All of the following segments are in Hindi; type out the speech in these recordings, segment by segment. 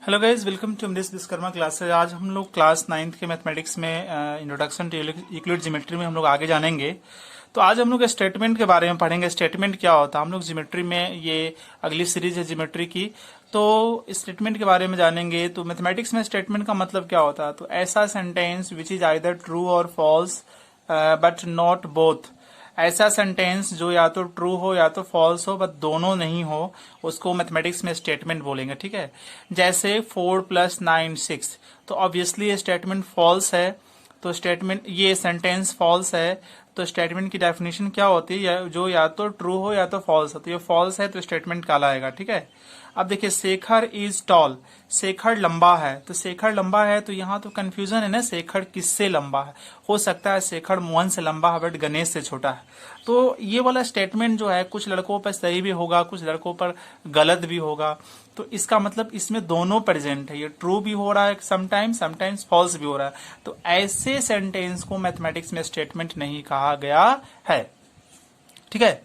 Hello guys, welcome to this Vishwakarma classes. आज हम लोग क्लास 9th के मैथमेटिक्स में इंट्रोडक्शन टू यूक्लिड ज्योमेट्री में हम लोग आगे जानेंगे। तो आज हम लोग स्टेटमेंट के बारे में पढ़ेंगे। स्टेटमेंट क्या होता है, हम लोग ज्योमेट्री में ये अगली सीरीज है ज्योमेट्री की, तो स्टेटमेंट के बारे में जानेंगे। तो मैथमेटिक्स में स्टेटमेंट का मतलब क्या होता है, तो ऐसा sentence which is either true और फॉल्स बट नॉट बोथ। ऐसा सेंटेंस जो या तो ट्रू हो या तो फॉल्स हो, बट दोनों नहीं हो, उसको मैथमेटिक्स में स्टेटमेंट बोलेंगे। ठीक है, जैसे 4 + 9 6, तो ऑब्वियसली ये स्टेटमेंट फॉल्स है। तो स्टेटमेंट ये सेंटेंस फॉल्स है, तो स्टेटमेंट की डेफिनेशन क्या होती है, जो या तो ट्रू हो या तो फॉल्स हो। तो ये फॉल्स है तो स्टेटमेंट कहलाएगा। ठीक है, अब देखिए शेखर इज टॉल, शेखर लंबा है। तो शेखर लंबा है तो यहाँ तो कंफ्यूजन है ना, शेखर किससे लंबा है। हो सकता है शेखर मोहन से लंबा है बट गणेश से छोटा है। तो ये वाला स्टेटमेंट जो है कुछ लड़कों पर सही भी होगा, कुछ लड़कों पर गलत भी होगा। तो इसका मतलब इसमें दोनों प्रेजेंट है, ये ट्रू भी हो रहा है समटाइम्स फॉल्स भी हो रहा है। तो ऐसे सेंटेंस को मैथमेटिक्स में स्टेटमेंट नहीं कहा गया है। ठीक है,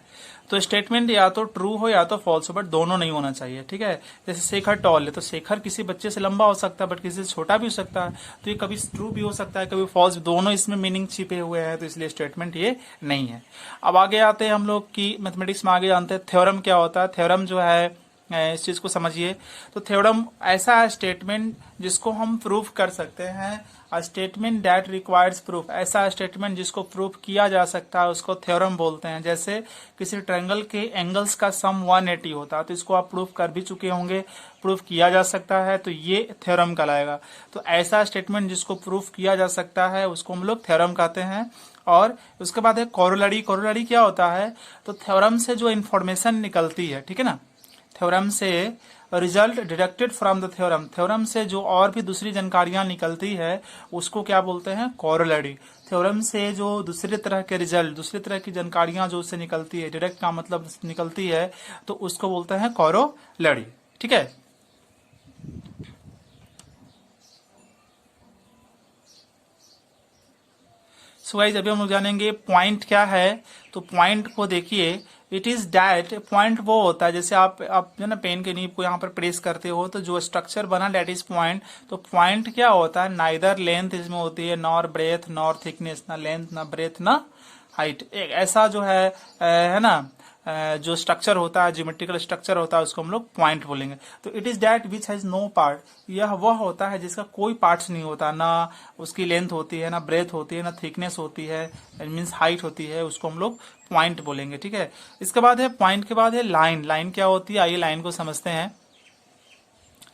तो स्टेटमेंट या तो ट्रू हो या तो फॉल्स हो, बट दोनों नहीं होना चाहिए। ठीक है, जैसे शेखर टॉल है, तो शेखर किसी बच्चे से लंबा हो सकता है बट किसी से छोटा भी हो सकता है। तो ये कभी ट्रू भी हो सकता है, कभी फॉल्स, दोनों इसमें मीनिंग छिपे हुए हैं, तो इसलिए स्टेटमेंट ये नहीं है। अब आगे आते हैं हम लोग की मैथमेटिक्स में, आगे जानते हैं थ्योरम क्या होता है। थ्योरम जो है इस चीज को समझिए। तो थ्योरम ऐसा है स्टेटमेंट जिसको हम प्रूफ कर सकते हैं। A statement that requires proof, ऐसा स्टेटमेंट जिसको प्रूफ किया जा सकता है उसको थ्योरम बोलते हैं। जैसे किसी ट्रायंगल के एंगल्स का सम 180 होता है, तो इसको आप प्रूफ कर भी चुके होंगे, प्रूफ किया जा सकता है, तो ये थ्योरम कहलाएगा। तो ऐसा स्टेटमेंट जिसको प्रूफ किया जा सकता है उसको हम लोग थ्योरम कहते हैं। और उसके बाद है कोरोलरी। कोरोलरी क्या होता है, तो थ्योरम से जो इंफॉर्मेशन निकलती है, ठीक है ना, थ्योरम से result deducted from the theorem, theorem से जो और भी दूसरी जानकारियां निकलती है उसको क्या बोलते हैं, कोरोलरी। थ्योरम से जो दूसरे तरह के रिजल्ट, दूसरी तरह की जानकारियां जो उससे निकलती है, डिडक्ट का मतलब निकलती है, तो उसको बोलते हैं कोरोलरी। ठीक है, सो गाइस अभी हम लोग जानेंगे पॉइंट क्या है। तो पॉइंट को देखिए, इट इज दैट, पॉइंट वो होता है जैसे आप जो ना पेन के नीब को यहाँ पर प्रेस करते हो तो जो स्ट्रक्चर बना दैट इज पॉइंट। तो पॉइंट क्या होता है, नाइदर लेंथ इसमें होती है, नॉर ब्रेथ नॉर थिकनेस, ना लेंथ ना ब्रेथ ना हाइट। एक ऐसा जो है ना, जो स्ट्रक्चर होता है, ज्योमेट्रिकल स्ट्रक्चर होता है, उसको हम लोग पॉइंट बोलेंगे। तो it is that which has no part, यह वह होता है जिसका कोई पार्ट्स नहीं होता, ना उसकी लेंथ होती है, ना ब्रेथ होती है, ना थिकनेस होती है, मीन्स हाइट होती है, उसको हम लोग पॉइंट बोलेंगे। ठीक है, इसके बाद है पॉइंट के बाद है लाइन। लाइन क्या होती है, आइए लाइन को समझते हैं।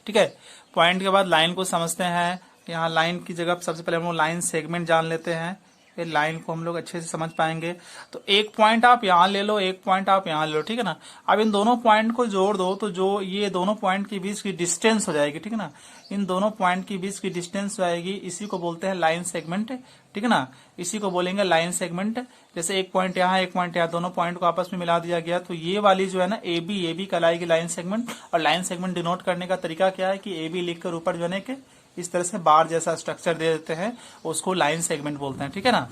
ठीक है, पॉइंट के बाद लाइन को समझते हैं। यहाँ लाइन की जगह सबसे पहले हम लोग लाइन सेगमेंट जान लेते हैं, फिर लाइन को हम लोग अच्छे से समझ पाएंगे। तो एक पॉइंट आप यहाँ ले लो, एक पॉइंट आप यहाँ ले लो, ठीक है ना। अब इन दोनों पॉइंट को जोड़ दो तो जो ये दोनों पॉइंट के बीच की डिस्टेंस हो जाएगी, ठीक है ना, इन दोनों पॉइंट के बीच की डिस्टेंस हो जाएगी, इसी को बोलते हैं लाइन सेगमेंट। ठीक है ना, इसी को बोलेंगे लाइन सेगमेंट। जैसे एक पॉइंट यहाँ, एक पॉइंट यहाँ, दोनों पॉइंट को आपस में मिला दिया गया, तो ये वाली जो है ना ए बी कहलाएगी लाइन सेगमेंट। और लाइन सेगमेंट डिनोट करने का तरीका क्या है कि ए बी लिखकर ऊपर जो है कि इस तरह से बार जैसा स्ट्रक्चर दे देते हैं, उसको लाइन सेगमेंट बोलते हैं। ठीक है ना,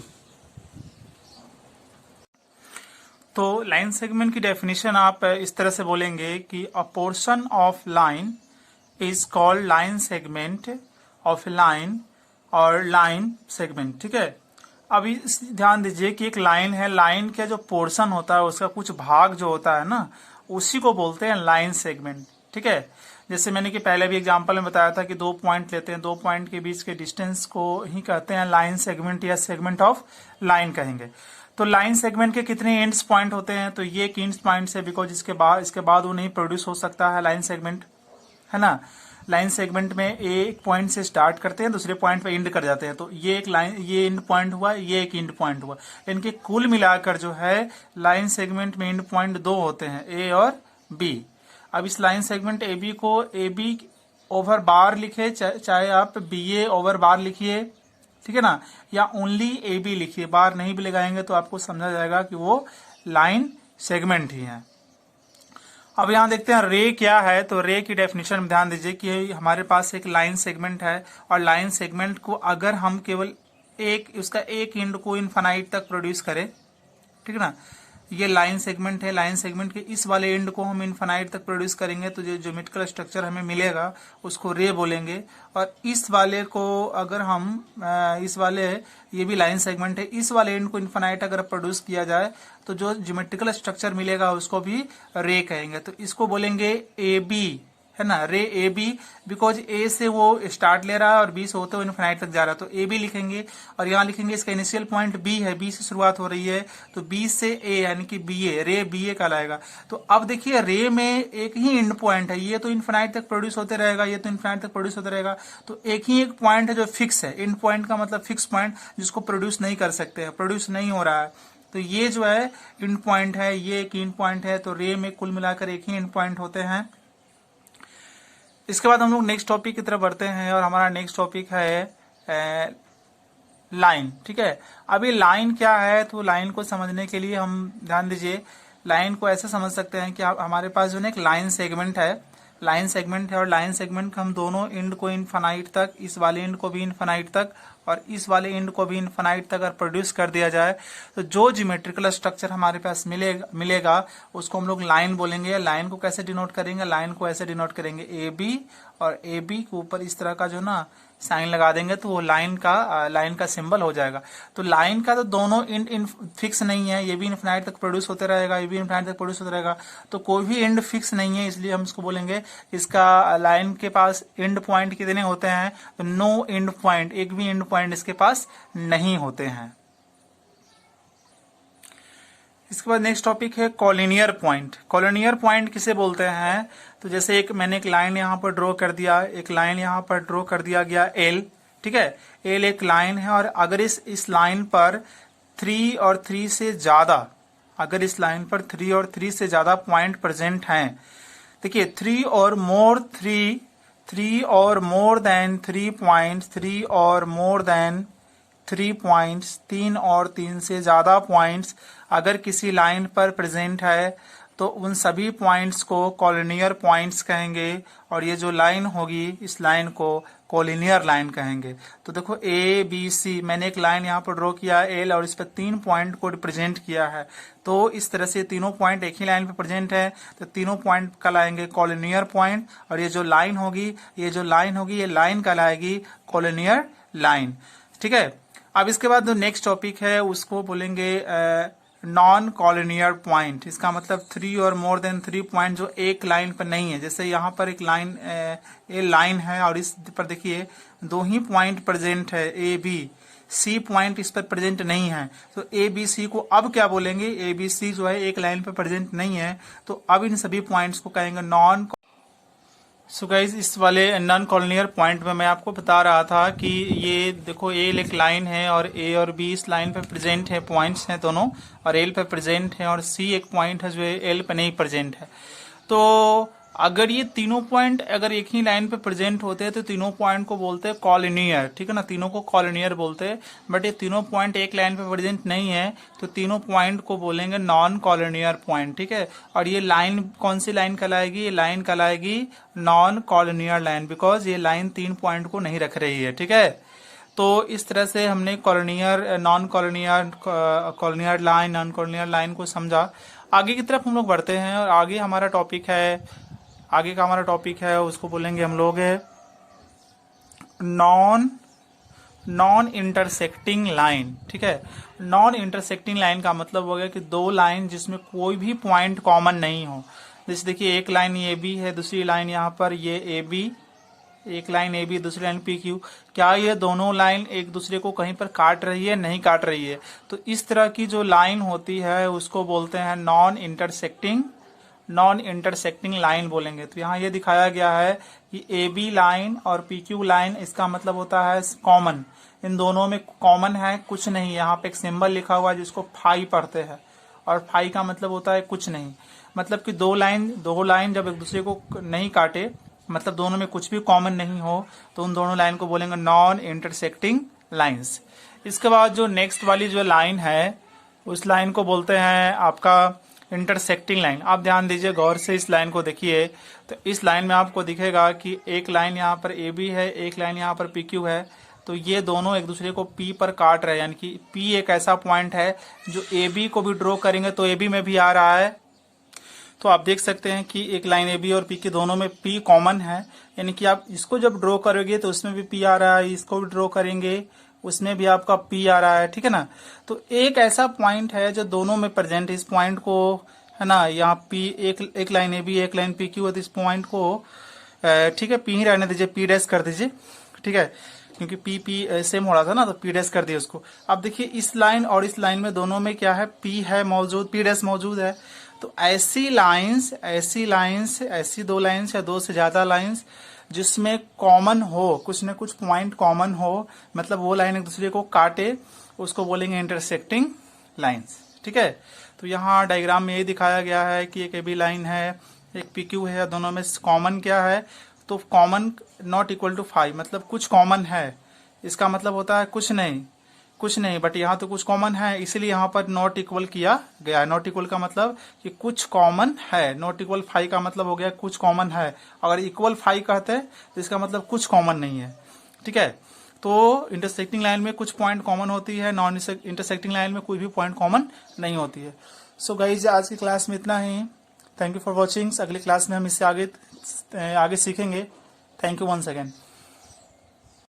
तो लाइन सेगमेंट की डेफिनेशन आप इस तरह से बोलेंगे कि अ portion of line is called line segment of line और लाइन सेगमेंट। ठीक है, अभी ध्यान दीजिए कि एक लाइन है, लाइन का जो पोर्शन होता है उसका कुछ भाग जो होता है ना, उसी को बोलते हैं लाइन सेगमेंट। ठीक है, जैसे मैंने कि पहले भी एग्जांपल में बताया था कि दो पॉइंट लेते हैं, दो पॉइंट के बीच के डिस्टेंस को ही कहते हैं लाइन सेगमेंट या सेगमेंट ऑफ लाइन कहेंगे। तो लाइन सेगमेंट के कितने एंड्स पॉइंट होते हैं, तो ये एक एंड्स पॉइंट है, बिकॉज इसके बाद वो नहीं प्रोड्यूस हो सकता है लाइन सेगमेंट, है ना। लाइन सेगमेंट में एक पॉइंट से स्टार्ट करते हैं, दूसरे पॉइंट पे एंड कर जाते हैं, तो ये एक लाइन, ये एंड पॉइंट हुआ, ये एक एंड पॉइंट हुआ। इनके कुल मिलाकर जो है लाइन सेगमेंट में एंड पॉइंट दो होते हैं, ए और बी। अब इस लाइन सेगमेंट ए बी को ए बी ओवर बार लिखे, चाहे आप बी ए ओवर बार लिखिए, ठीक है ना, या ओनली ए बी लिखिए, बार नहीं भी लगाएंगे तो आपको समझा जाएगा कि वो लाइन सेगमेंट ही है। अब यहां देखते हैं रे क्या है। तो रे की डेफिनेशन में ध्यान दीजिए कि हमारे पास एक लाइन सेगमेंट है, और लाइन सेगमेंट को अगर हम केवल उसका एक एंड को इनफाइनाइट तक प्रोड्यूस करें, ठीक है ना, ये लाइन सेगमेंट है, लाइन सेगमेंट के इस वाले एंड को हम इनफाइनाइट तक प्रोड्यूस करेंगे तो जो ज्योमेट्रिकल स्ट्रक्चर हमें मिलेगा उसको रे बोलेंगे। और इस वाले को अगर हम इस वाले, ये भी लाइन सेगमेंट है, इस वाले एंड को इनफाइनाइट अगर प्रोड्यूस किया जाए तो जो ज्योमेट्रिकल स्ट्रक्चर मिलेगा उसको भी रे कहेंगे। तो इसको बोलेंगे ए बी, है ना, रे ए बी, बिकॉज ए से वो स्टार्ट ले रहा है और बी से होते हुए इनफाइनाइट तक जा रहा है तो ए बी लिखेंगे। और यहाँ लिखेंगे इसका इनिशियल पॉइंट बी है, बी से शुरुआत हो रही है तो बी से ए यानी कि बी ए, रे बी ए कहलाएगा। तो अब देखिए रे में एक ही एंड पॉइंट है, ये तो इनफाइनाइट तक प्रोड्यूस होते रहेगा, ये तो इनफाइनाइट तक प्रोड्यूस होता रहेगा। तो एक ही एक पॉइंट है जो फिक्स है, एंड पॉइंट का मतलब फिक्स पॉइंट जिसको प्रोड्यूस नहीं कर सकते हैं, प्रोड्यूस नहीं हो रहा है। तो ये जो है एंड पॉइंट है, ये एक एंड पॉइंट है। तो रे में कुल मिलाकर एक ही एंड पॉइंट होते हैं। इसके बाद हम लोग नेक्स्ट टॉपिक की तरफ बढ़ते हैं और हमारा नेक्स्ट टॉपिक है लाइन। ठीक है, अभी लाइन क्या है, तो लाइन को समझने के लिए हम ध्यान दीजिए, लाइन को ऐसे समझ सकते हैं कि हमारे पास जो है एक लाइन सेगमेंट है, लाइन सेगमेंट है और लाइन सेगमेंट हम दोनों एंड को इनफाइनाइट तक, इस वाले एंड को भी इनफाइनाइट तक और इस वाले एंड को भी इनफाइनाइट तक अगर प्रोड्यूस कर दिया जाए तो जो ज्योमेट्रिकल स्ट्रक्चर हमारे पास मिलेगा उसको हम लोग लाइन बोलेंगे। लाइन को कैसे डिनोट करेंगे, लाइन को ऐसे डिनोट करेंगे ए बी, और ए बी के ऊपर इस तरह का जो ना साइन लगा देंगे तो वो लाइन का सिंबल हो जाएगा। तो लाइन का तो दोनों एंड फिक्स नहीं है, ये भी इनफाइनाइट तक प्रोड्यूस होते रहेगा, ये भी इनफाइनाइट तक प्रोड्यूस होता रहेगा, तो कोई भी एंड फिक्स नहीं है, इसलिए हम इसको बोलेंगे इसका लाइन के पास एंड पॉइंट कितने होते हैं, तो नो एंड पॉइंट, एक भी एंड पॉइंट इसके पास नहीं होते हैं। इसके बाद नेक्स्ट टॉपिक है कॉलिनियर पॉइंट। कॉलिनियर पॉइंट किसे बोलते हैं, तो जैसे मैंने एक लाइन यहाँ पर ड्रॉ कर दिया, एक लाइन यहाँ पर ड्रॉ कर दिया गया एल, ठीक है, एल एक लाइन है और अगर इस लाइन पर 3 और 3 से ज्यादा, अगर इस लाइन पर 3 और 3 से ज्यादा पॉइंट प्रेजेंट हैं, देखिए 3 और मोर देन 3 पॉइंट, 3 और मोर देन 3 पॉइंट्स, 3 और 3 से ज्यादा पॉइंट्स अगर किसी लाइन पर प्रेजेंट है तो उन सभी पॉइंट्स को कॉलिनियर पॉइंट्स कहेंगे और ये जो लाइन होगी इस लाइन को कॉलिनियर लाइन कहेंगे। तो देखो ए बी सी, मैंने एक लाइन यहाँ पर ड्रॉ किया एल और इस पर 3 पॉइंट को रिप्रेजेंट किया है, तो इस तरह से तीनों पॉइंट एक ही लाइन पे प्रेजेंट है तो तीनों पॉइंट कहलाएंगे कॉलिनियर पॉइंट और ये जो लाइन होगी ये लाइन कहलाएगी कॉलिनियर लाइन। ठीक है, अब इसके बाद जो नेक्स्ट टॉपिक है उसको बोलेंगे नॉन कॉलिनियर पॉइंट। इसका मतलब 3 और मोर देन 3 पॉइंट जो एक लाइन पर नहीं है, जैसे यहाँ पर एक लाइन ए लाइन है और इस पर देखिए 2 ही पॉइंट प्रेजेंट है, ए बी सी पॉइंट इस पर प्रेजेंट नहीं है, तो ए बी सी को अब क्या बोलेंगे, ए बी सी जो है एक लाइन पर प्रेजेंट नहीं है तो अब इन सभी पॉइंट्स को कहेंगे नॉन। सो गाइज इस वाले नॉन कॉलिनियर पॉइंट में मैं आपको बता रहा था कि ये देखो ए एक लाइन है और ए और बी इस लाइन पे प्रेजेंट है, पॉइंट्स हैं दोनों और एल पे प्रेजेंट है और सी एक पॉइंट है जो एल पे नहीं प्रेजेंट है। तो अगर ये तीनों पॉइंट अगर एक ही लाइन पे प्रेजेंट होते हैं तो तीनों पॉइंट को बोलते हैं कॉलिनियर, ठीक है ना, तीनों को कॉलिनियर बोलते हैं। बट ये तीनों पॉइंट एक लाइन पे प्रेजेंट नहीं है तो तीनों पॉइंट को बोलेंगे नॉन कॉलिनियर पॉइंट। ठीक है, और ये लाइन कौन सी लाइन कहलाएगी, ये लाइन कहलाएगी नॉन कॉलिनियर लाइन, बिकॉज ये लाइन 3 पॉइंट को नहीं रख रही है। ठीक है, तो इस तरह से हमने collinear, non collinear, collinear line, non collinear line को समझा। आगे की तरफ हम लोग बढ़ते हैं और आगे हमारा टॉपिक है, आगे का हमारा टॉपिक है उसको बोलेंगे हम लोग नॉन इंटरसेक्टिंग लाइन। ठीक है, नॉन इंटरसेक्टिंग लाइन का मतलब हो गया कि 2 लाइन जिसमें कोई भी पॉइंट कॉमन नहीं हो। जैसे देखिए एक लाइन ए बी है, दूसरी लाइन यहाँ पर ये ए बी, एक लाइन ए बी दूसरी लाइन पी क्यू, क्या ये दोनों लाइन एक दूसरे को कहीं पर काट रही है, नहीं काट रही है। तो इस तरह की जो लाइन होती है उसको बोलते हैं नॉन इंटरसेक्टिंग लाइन बोलेंगे। तो यहाँ ये दिखाया गया है कि ए बी लाइन और पी क्यू लाइन, इसका मतलब होता है कॉमन, इन दोनों में कॉमन है कुछ नहीं। यहाँ पे एक सिंबल लिखा हुआ है जिसको फाई पढ़ते हैं और फाई का मतलब होता है कुछ नहीं, मतलब कि दो लाइन जब एक दूसरे को नहीं काटे, मतलब दोनों में कुछ भी कॉमन नहीं हो, तो उन दोनों लाइन को बोलेंगे नॉन इंटरसेक्टिंग लाइंस। इसके बाद जो नेक्स्ट वाली जो लाइन है उस लाइन को बोलते हैं आपका इंटरसेक्टिंग लाइन। आप ध्यान दीजिए गौर से इस लाइन को देखिए, तो इस लाइन में आपको दिखेगा कि एक लाइन यहाँ पर ए बी है, एक लाइन यहाँ पर पी क्यू है। तो ये दोनों एक दूसरे को P पर काट रहे हैं, यानी कि P एक ऐसा पॉइंट है जो AB को भी ड्रॉ करेंगे तो AB में भी आ रहा है। तो आप देख सकते हैं कि एक लाइन AB और P के दोनों में P कॉमन है, यानी कि आप इसको जब ड्रॉ करोगे तो उसमें भी P आ रहा है, इसको भी ड्रॉ करेंगे उसमें भी आपका P आ रहा है, ठीक है ना। तो एक ऐसा पॉइंट है जो दोनों में प्रेजेंट, इस पॉइंट को है ना, यहाँ P एक लाइन AB एक लाइन PQ है, तो इस पॉइंट को ठीक है P ही रहने दीजिए, P डैश कर दीजिए, ठीक है, क्योंकि P सेम हो रहा था ना, तो P डैश कर दिए उसको। अब देखिए इस लाइन और इस लाइन में दोनों में क्या है, P है मौजूद, P डैश मौजूद है। तो ऐसी लाइंस ऐसी दो लाइंस या दो से ज्यादा लाइंस जिसमें कॉमन हो, कुछ न कुछ पॉइंट कॉमन हो, मतलब वो लाइन एक दूसरे को काटे, उसको बोलेंगे इंटरसेक्टिंग लाइंस, ठीक है। तो यहाँ डायग्राम में ये दिखाया गया है कि एक AB लाइन है, एक PQ है, दोनों में कॉमन क्या है, तो कॉमन नॉट इक्वल टू 5, मतलब कुछ कॉमन है, इसका मतलब होता है कुछ नहीं, बट यहाँ तो कुछ कॉमन है, इसीलिए यहाँ पर नॉट इक्वल किया गया है। नॉट इक्वल का मतलब कि कुछ कॉमन है, नॉट इक्वल 5 का मतलब हो गया कुछ कॉमन है। अगर इक्वल 5 कहते हैं तो इसका मतलब कुछ कॉमन नहीं है, ठीक है। तो इंटरसेक्टिंग लाइन में कुछ पॉइंट कॉमन होती है, नॉन इंटरसेक्टिंग लाइन में कोई भी पॉइंट कॉमन नहीं होती है। सो गाइज आज की क्लास में इतना ही। Thank you for watching. अगली क्लास में हम इससे आगे सीखेंगे। Thank you once again.